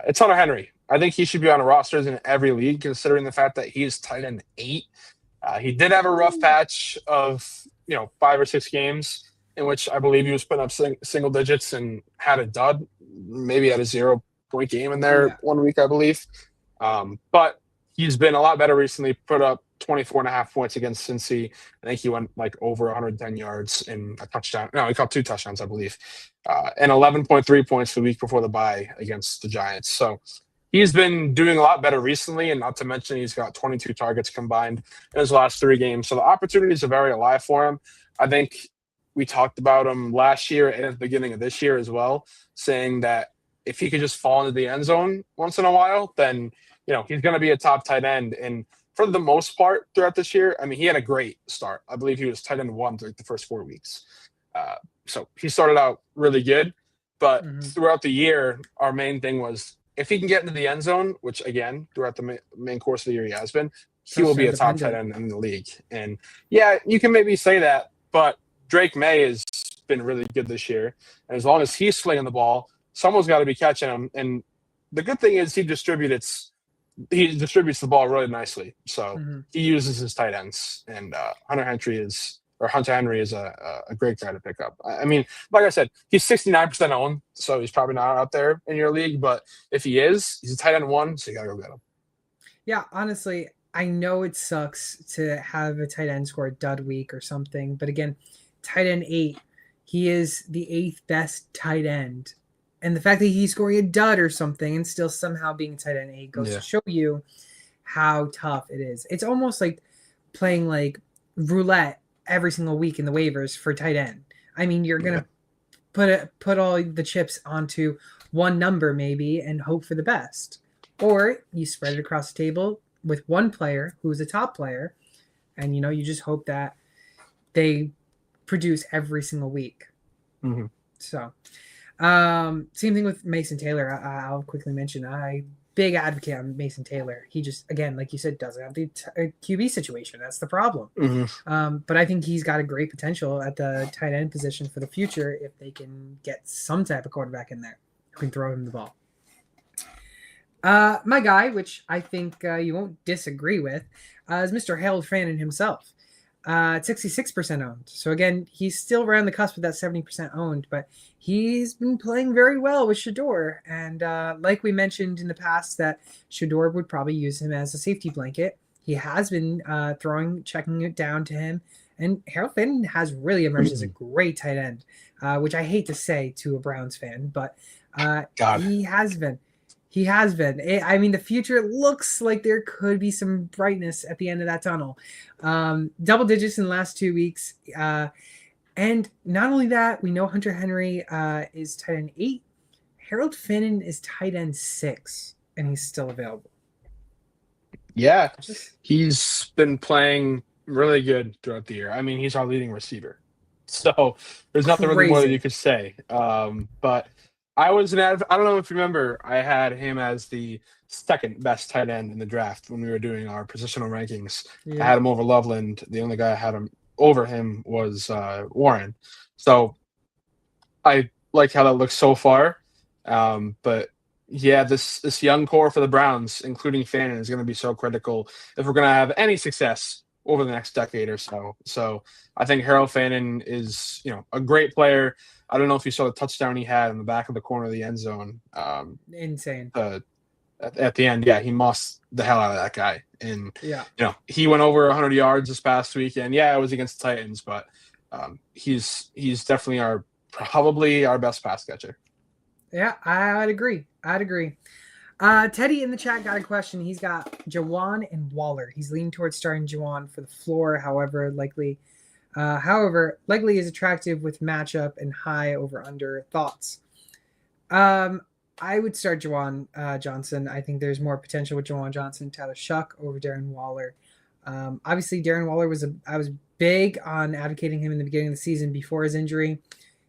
It's Hunter Henry. I think he should be on rosters in every league, considering the fact that he's tight end 8. He did have a rough patch of 5 or 6 games in which I believe he was putting up single digits and had a dud. Maybe had a 0-point game in there one week, I believe. But he's been a lot better recently. Put up 24.5 points against Cincy. I think he went like over 110 yards and a touchdown. No, he caught 2 touchdowns, I believe. And 11.3 points the week before the bye against the Giants. So he's been doing a lot better recently, and not to mention he's got 22 targets combined in his last 3 games. So the opportunities are very alive for him. I think we talked about him last year and at the beginning of this year as well, saying that if he could just fall into the end zone once in a while, then he's going to be a top tight end. And for the most part throughout this year, I mean, he had a great start. I believe he was tight end 1 through the first 4 weeks. So he started out really good. But throughout the year, our main thing was if he can get into the end zone, which, again, throughout the main course of the year he has been, he will be a top tight end in the league. And, yeah, you can maybe say that, but Drake May has been really good this year. And as long as he's slinging the ball, someone's got to be catching him. And the good thing is he distributes the ball really nicely. So he uses his tight ends. And Hunter Henry is a great guy to pick up. I mean, like I said, he's 69% owned, so he's probably not out there in your league. But if he is, he's a tight end 1, so you got to go get him. Yeah, honestly, I know it sucks to have a tight end score a dud week or something. But again, tight end 8, he is the 8th best tight end. And the fact that he's scoring a dud or something and still somehow being tight end 8 goes to show you how tough it is. It's almost like playing like roulette every single week in the waivers for tight end. I mean, you're going to put all the chips onto one number maybe and hope for the best. Or you spread it across the table with one player who's a top player, and you just hope that they produce every single week. So same thing with Mason Taylor. I'll quickly mention big advocate on Mason Taylor. He just, again, like you said, doesn't have the QB situation. That's the problem. But I think he's got a great potential at the tight end position for the future if they can get some type of quarterback in there who can throw him the ball. My guy, which I think you won't disagree with, is Mr. Harold Fannin himself. 66% owned. So again, he's still around the cusp of that 70% owned, but he's been playing very well with Shador. And like we mentioned in the past, that Shador would probably use him as a safety blanket. He has been checking it down to him. And Harold Fannin has really emerged as a great tight end, which I hate to say to a Browns fan, but he has been. He has been. I mean, the future looks like there could be some brightness at the end of that tunnel. Double digits in the last 2 weeks. And not only that, we know Hunter Henry is tight end 8. Harold Fannin is tight end 6, and he's still available. Yeah, he's been playing really good throughout the year. I mean, he's our leading receiver. So there's nothing really more that you could say. But I was I don't know if you remember, I had him as the second best tight end in the draft when we were doing our positional rankings. I had him over Loveland. The only guy I had him over him was Warren. So I like how that looks so far. But yeah, this young core for the Browns, including Fannin, is going to be so critical if we're going to have any success over the next decade or so. So I think Harold Fannin is, a great player. I don't know if you saw the touchdown he had in the back of the corner of the end zone. Insane. At the end, he mossed the hell out of that guy. And, he went over 100 yards this past weekend. Yeah, it was against the Titans, but He's definitely probably our best pass catcher. Yeah, I'd agree. Teddy in the chat got a question. He's got Jawan and Waller. He's leaning towards starting Jawan for the floor. However, likely is attractive with matchup and high over under thoughts. I would start Jawan Johnson. I think there's more potential with Jawan Johnson, Tyler Shuck over Darren Waller. Obviously, Darren Waller I was big on advocating him in the beginning of the season before his injury.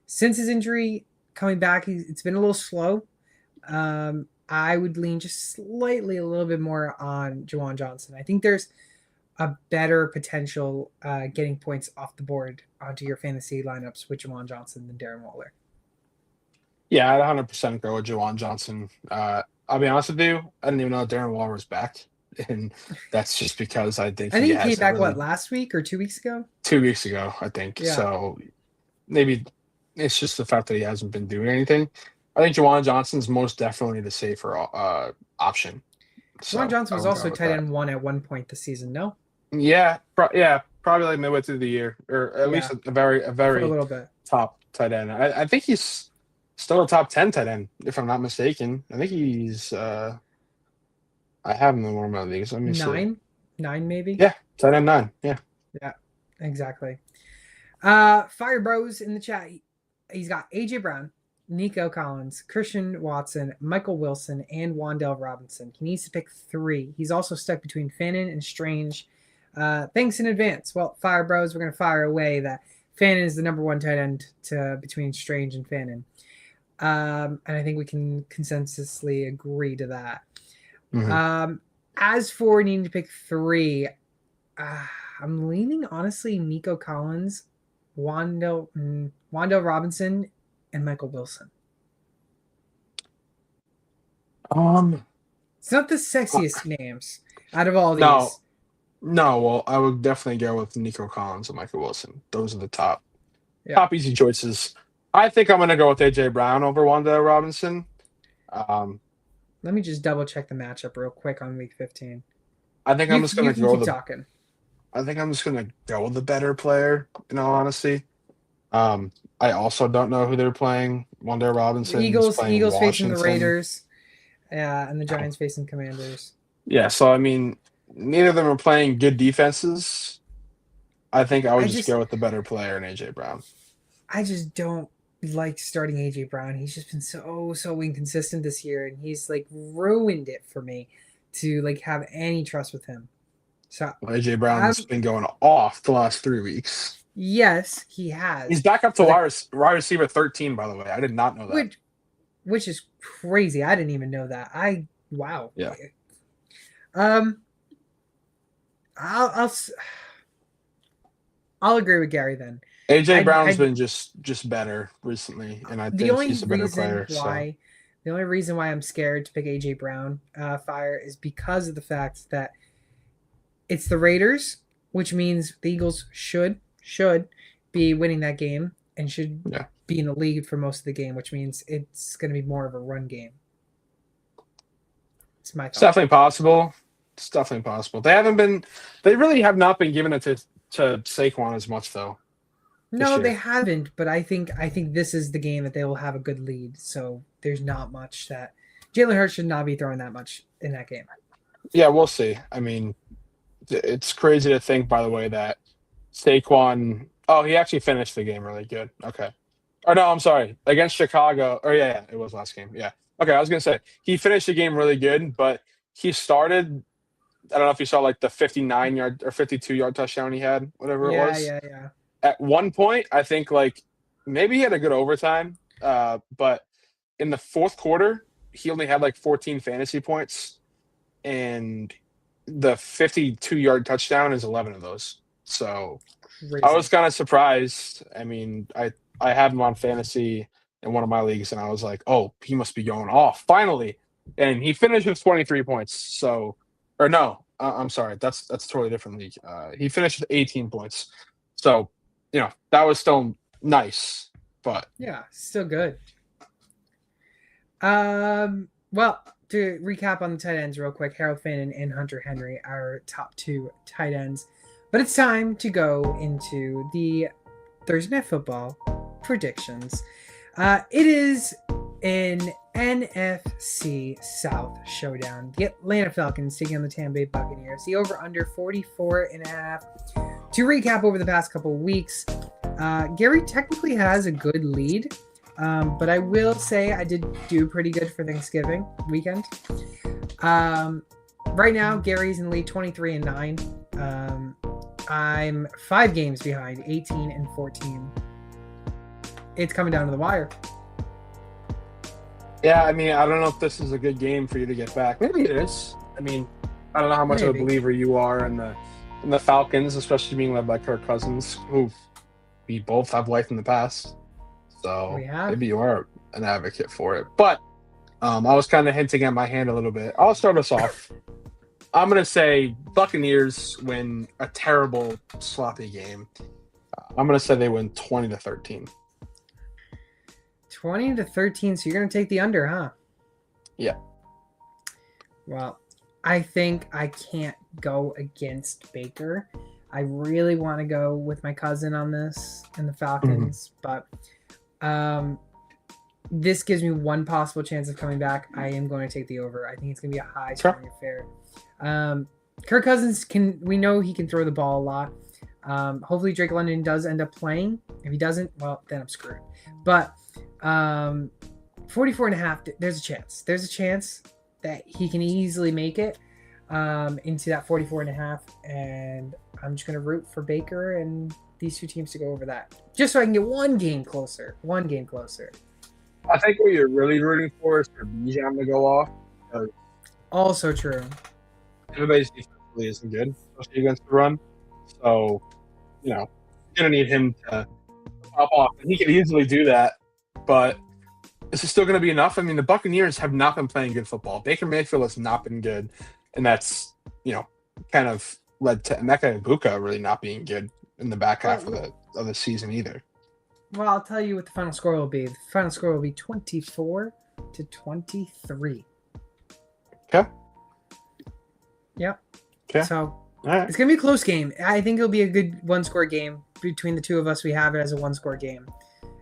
Since his injury, coming back, it's been a little slow. I would lean just slightly a little bit more on Jawan Johnson. I think there's a better potential getting points off the board onto your fantasy lineups with Jawan Johnson than Darren Waller. Yeah, I'd 100% go with Jawan Johnson. I'll be honest with you, I didn't even know Darren Waller was back. And that's just because I think he came back, last week or 2 weeks ago? 2 weeks ago, I think. Yeah. So maybe it's just the fact that he hasn't been doing anything. I think Jawan Johnson's most definitely the safer option. Jawan Johnson was also tight end 1 at one point this season, no? Yeah, probably like midway through the year, or at least a very for a little bit top tight end. I think he's still a top 10 tight end, if I'm not mistaken. I think he's I have him in one of my leagues. Let me see. 9 maybe? Yeah, tight end 9. Yeah. Yeah, exactly. Fire Bros in the chat. He's got AJ Brown, Nico Collins, Christian Watson, Michael Wilson, and Wan'Dale Robinson. He needs to pick 3. He's also stuck between Fannin and Strange. Thanks in advance. Well, Fire Bros, we're going to fire away that Fannin is the number 1 tight end between Strange and Fannin. And I think we can consensusly agree to that. Mm-hmm. As for needing to pick 3, I'm leaning, honestly, Nico Collins, Wan'Dale Robinson, and Michael Wilson. It's not the sexiest names out of all these. No, well, I would definitely go with Nico Collins and Michael Wilson. Those are the top easy choices. I think I'm going to go with AJ Brown over Wan'Dale Robinson. Let me just double check the matchup real quick on week 15. I think I'm just going to go talking. I think I'm just going to go with the better player, in all honesty. I also don't know who they're playing. Wan'Dale Robinson. Eagles facing the Raiders. And the Giants facing Commanders. Yeah, so I mean, neither of them are playing good defenses. I think I would just go with the better player in AJ Brown. I just don't like starting AJ Brown. He's just been so inconsistent this year, and he's like ruined it for me to like have any trust with him. So AJ Brown has been going off the last 3 weeks. Yes, he has. He's back up to wide receiver 13, by the way. I did not know that. Which is crazy. I didn't even know that. Wow. Yeah. I'll agree with Gary then. AJ Brown's been just better recently, and I think he's a better player. The only reason why I'm scared to pick AJ Brown, Fire, is because of the fact that it's the Raiders, which means the Eagles should be winning that game and should be in the lead for most of the game, which means it's going to be more of a run game. It's my thought. It's definitely possible. They really have not been giving it to Saquon as much, though. No, they haven't, but I think this is the game that they will have a good lead. So there's not much that Jalen Hurts should not be throwing that much in that game. Yeah, we'll see. I mean, it's crazy to think, by the way, that Saquon. Oh, he actually finished the game really good. Okay. Or no, I'm sorry, against Chicago. Or yeah, it was last game. Yeah. Okay, I was gonna say he finished the game really good, but he started. I don't know if you saw like the 59-yard or 52-yard touchdown he had, whatever it was. Yeah. At one point, I think like maybe he had a good overtime, but in the fourth quarter, he only had like 14 fantasy points, and the 52-yard touchdown is 11 of those. So crazy. I was kind of surprised. I mean, I had him on fantasy in one of my leagues, and I was like, oh, he must be going off finally. And he finished with 23 points. So, or no, I'm sorry, that's a totally different league. He finished with 18 points. So, that was still nice, but yeah, still good. Well, to recap on the tight ends real quick, Harold Fannin and Hunter Henry are top 2 tight ends. But it's time to go into the Thursday Night Football predictions. It is an NFC South showdown. The Atlanta Falcons taking on the Tampa Bay Buccaneers. The over-under 44.5. To recap over the past couple of weeks, Gary technically has a good lead, but I will say I did do pretty good for Thanksgiving weekend. Right now, Gary's in lead 23-9. I'm 5 games behind, 18-14. It's coming down to the wire. Yeah, I mean, I don't know if this is a good game for you to get back. Maybe it is. I mean, I don't know how much of a believer you are in the Falcons, especially being led by Kirk Cousins, who we both have liked in the past. So maybe you are an advocate for it. But I was kind of hinting at my hand a little bit. I'll start us off. I'm going to say Buccaneers win a terrible, sloppy game. I'm going to say they win 20-13. 20-13, so you're going to take the under, huh? Yeah. Well, I think I can't go against Baker. I really want to go with my cousin on this and the Falcons, but this gives me one possible chance of coming back. I am going to take the over. I think it's going to be a high scoring affair. Kirk Cousins we know he can throw the ball a lot. Hopefully Drake London does end up playing. If he doesn't, well, then I'm screwed. But 44.5, there's a chance. There's a chance that he can easily make it into that 44.5, and I'm just going to root for Baker and these two teams to go over that, just so I can get one game closer. I think what you're really rooting for is for Bijan to go off. Also true. Everybody's defensively isn't good, especially against the run. So, you're going to need him to pop off. And he could easily do that, but is it still going to be enough? I mean, the Buccaneers have not been playing good football. Baker Mayfield has not been good, and that's, kind of led to Emeka Egbuka really not being good in the back half of the season either. Well, I'll tell you what the final score will be. The final score will be 24-23. Okay. Yep. Okay. So right. It's going to be a close game. I think it'll be a good one-score game. Between the two of us, we have it as a one-score game.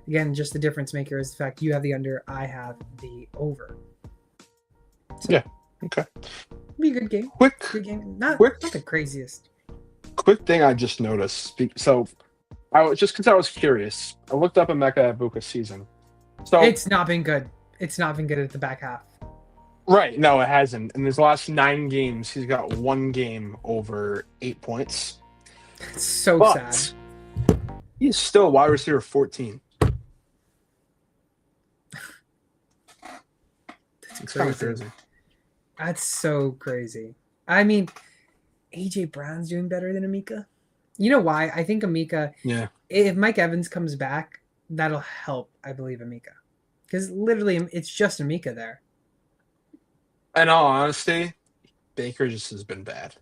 Again, just the difference maker is the fact you have the under, I have the over. So, yeah. Okay. Be a good game. Good game. Not the craziest. Quick thing I just noticed. So, because I was curious, I looked up Emeka Egbuka's season. So it's not been good. It's not been good at the back half. Right. No, it hasn't. In his last 9 games, he's got 1 game over 8 points. It's so sad. He's still wide receiver 14. That's crazy. That's so crazy. I mean, AJ Brown's doing better than Emeka. You know why? I think Emeka, if Mike Evans comes back, that'll help, I believe, Emeka. Because literally, it's just Emeka there. In all honesty, Baker just has been bad.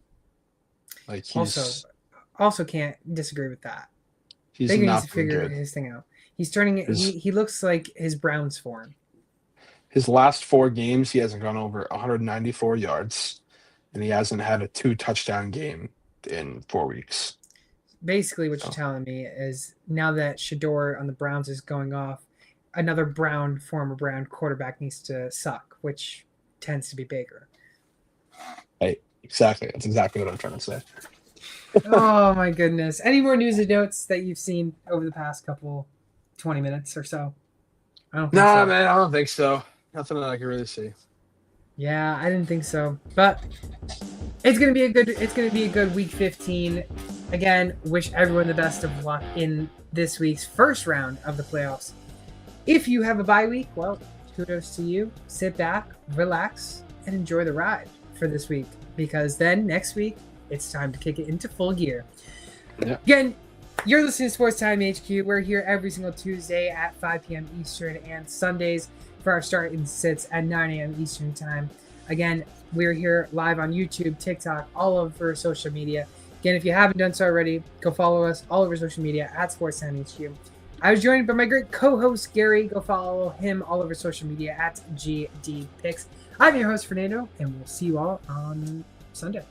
Like also can't disagree with that. Baker needs to figure his thing out. He's turning it. He looks like his Browns form. His last 4 games, he hasn't gone over 194 yards, and he hasn't had a 2-touchdown game in 4 weeks. Basically, what you're telling me is now that Shador on the Browns is going off, another former Brown quarterback needs to suck, which tends to be Baker. Hey, exactly. That's exactly what I'm trying to say. Oh, my goodness. Any more news and notes that you've seen over the past 20 minutes or so? I don't think so. Man, I don't think so. Nothing that I can really see. Yeah, I didn't think so. But it's gonna be a good week 15. Again, wish everyone the best of luck in this week's first round of the playoffs. If you have a bye week, well, kudos to you. Sit back, relax, and enjoy the ride for this week, because then next week it's time to kick it into full gear. Yeah. Again, you're listening to Sports Time HQ. We're here every single Tuesday at 5 p.m. Eastern and Sundays for our start and sits at 9 a.m. Eastern time. Again, we're here live on YouTube, TikTok, all over social media. Again, if you haven't done so already, go follow us all over social media at Sports Time HQ. I was joined by my great co-host, Gary. Go follow him all over social media at GDPicks. I'm your host, Fernando, and we'll see you all on Sunday.